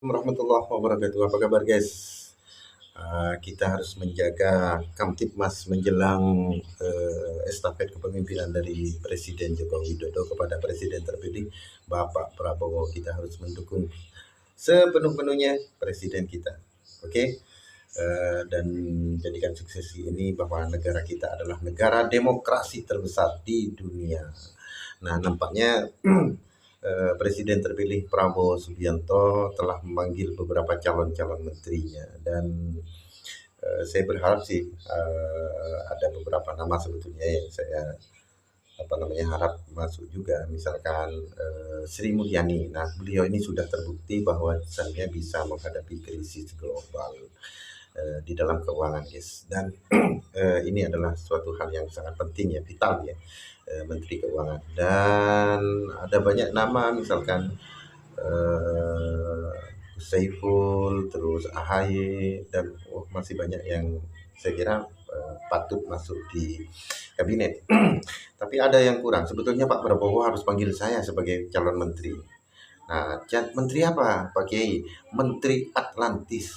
Warahmatullahi wabarakatuh. Apa kabar guys? Kita harus menjaga Kamtibmas menjelang estafet kepemimpinan dari Presiden Joko Widodo kepada Presiden terpilih Bapak Prabowo. Kita harus mendukung sepenuh-penuhnya Presiden kita. Oke? Dan jadikan suksesi ini bahwa negara kita adalah negara demokrasi terbesar di dunia. Nah, nampaknya Presiden terpilih Prabowo Subianto telah memanggil beberapa calon-calon menterinya dan saya berharap sih ada beberapa nama sebetulnya yang saya harap masuk juga, misalkan Sri Mulyani. Nah, beliau ini sudah terbukti bahwa saya bisa menghadapi krisis global di dalam keuangan, guys. Dan ini adalah suatu hal yang sangat penting ya, vital ya, Menteri Keuangan. Dan ada banyak nama, misalkan Saiful, terus AHY, dan masih banyak yang saya kira patut masuk di kabinet. Tapi ada yang kurang. Sebetulnya Pak Prabowo harus panggil saya sebagai calon menteri. Nah, menteri apa, Pak Kiai? Menteri Atlantis.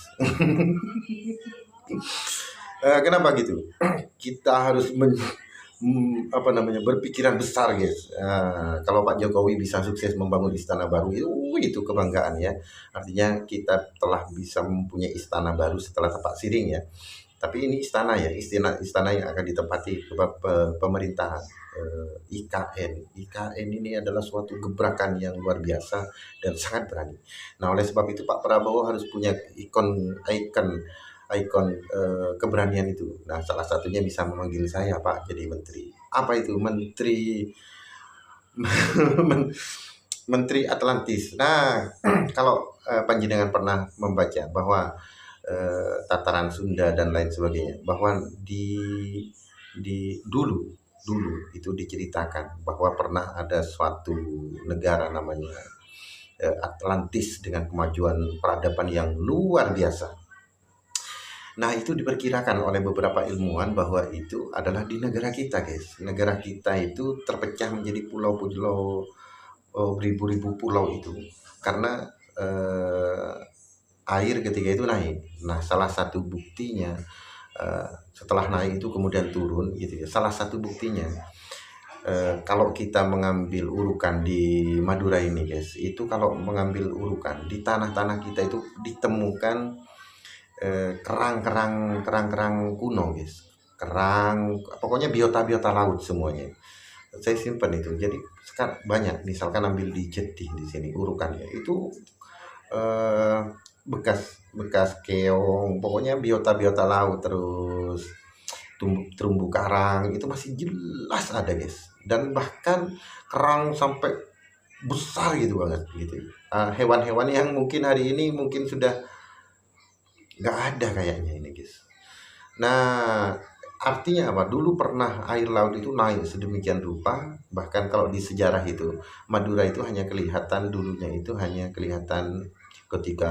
Kenapa gitu? Kita harus berpikiran besar, guys. Kalau Pak Jokowi bisa sukses membangun istana baru, itu kebanggaan ya. Artinya kita telah bisa mempunyai istana baru setelah Tapak Siring ya. Tapi ini istana ya, istana yang akan ditempati pemerintahan. IKN ini adalah suatu gebrakan yang luar biasa dan sangat berani. Nah, oleh sebab itu Pak Prabowo harus punya ikon keberanian itu. Nah, salah satunya bisa memanggil saya Pak jadi menteri. Apa itu menteri? Menteri Atlantis. Nah, kalau panjenengan pernah membaca bahwa tataran Sunda dan lain sebagainya, bahwa di dulu itu diceritakan bahwa pernah ada suatu negara namanya Atlantis dengan kemajuan peradaban yang luar biasa. Nah, itu diperkirakan oleh beberapa ilmuwan bahwa itu adalah di negara kita, guys. Negara kita itu terpecah menjadi pulau-pulau, beribu-ribu pulau itu karena air ketika itu naik. Nah, salah satu buktinya setelah naik itu kemudian turun gitu ya. Salah satu buktinya kalau kita mengambil urukan di Madura ini, guys, itu kalau mengambil urukan di tanah-tanah kita itu ditemukan kerang-kerang kuno, guys. Pokoknya biota-biota laut semuanya. Saya simpan itu. Jadi sekarang banyak, misalkan ambil di Jetih di sini urukannya itu bekas keong, pokoknya biota-biota laut, terus terumbu karang itu masih jelas ada, guys. Dan bahkan kerang sampai besar gitu banget gitu. Hewan-hewan yang mungkin hari ini mungkin sudah nggak ada kayaknya ini, guys. Nah, artinya apa? Dulu pernah air laut itu naik sedemikian rupa, bahkan kalau di sejarah itu Madura itu hanya kelihatan dulunya itu hanya kelihatan ketika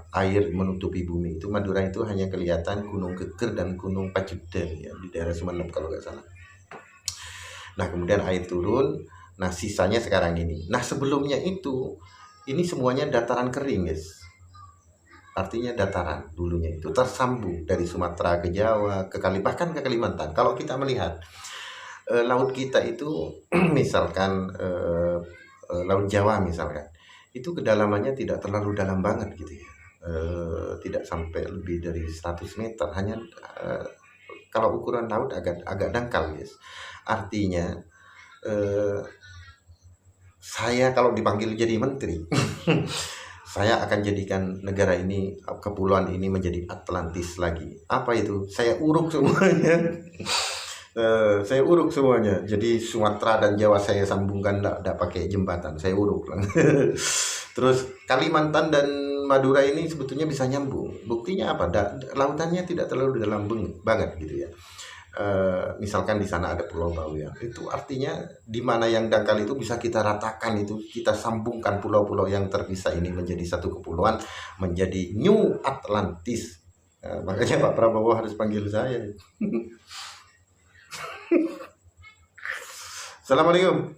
air menutupi bumi itu Madura itu hanya kelihatan Gunung Geger dan Gunung Pajudan ya di daerah Sumeneb kalau nggak salah. Nah, kemudian air turun, nah sisanya sekarang ini. Nah, sebelumnya itu ini semuanya dataran kering, guys. Artinya dataran dulunya itu tersambung dari Sumatera ke Jawa, bahkan ke Kalimantan. Kalau kita melihat laut kita itu misalkan Laut Jawa misalkan, itu kedalamannya tidak terlalu dalam banget gitu ya. Tidak sampai lebih dari 100 meter, hanya kalau ukuran laut agak dangkal, guys. Artinya saya kalau dipanggil jadi menteri saya akan jadikan negara ini, kepulauan ini menjadi Atlantis lagi. Apa itu? Saya uruk semuanya. Saya uruk semuanya. Jadi Sumatera dan Jawa saya sambungkan, tidak pakai jembatan, saya uruk. Terus Kalimantan dan Madura ini sebetulnya bisa nyambung. Buktinya apa? Lautannya tidak terlalu dalam banget gitu ya. Misalkan di sana ada Pulau Bawean, itu artinya di mana yang dangkal itu bisa kita ratakan, itu kita sambungkan pulau-pulau yang terpisah ini menjadi satu kepulauan, menjadi New Atlantis. Makanya Pak Prabowo harus panggil saya. Assalamualaikum.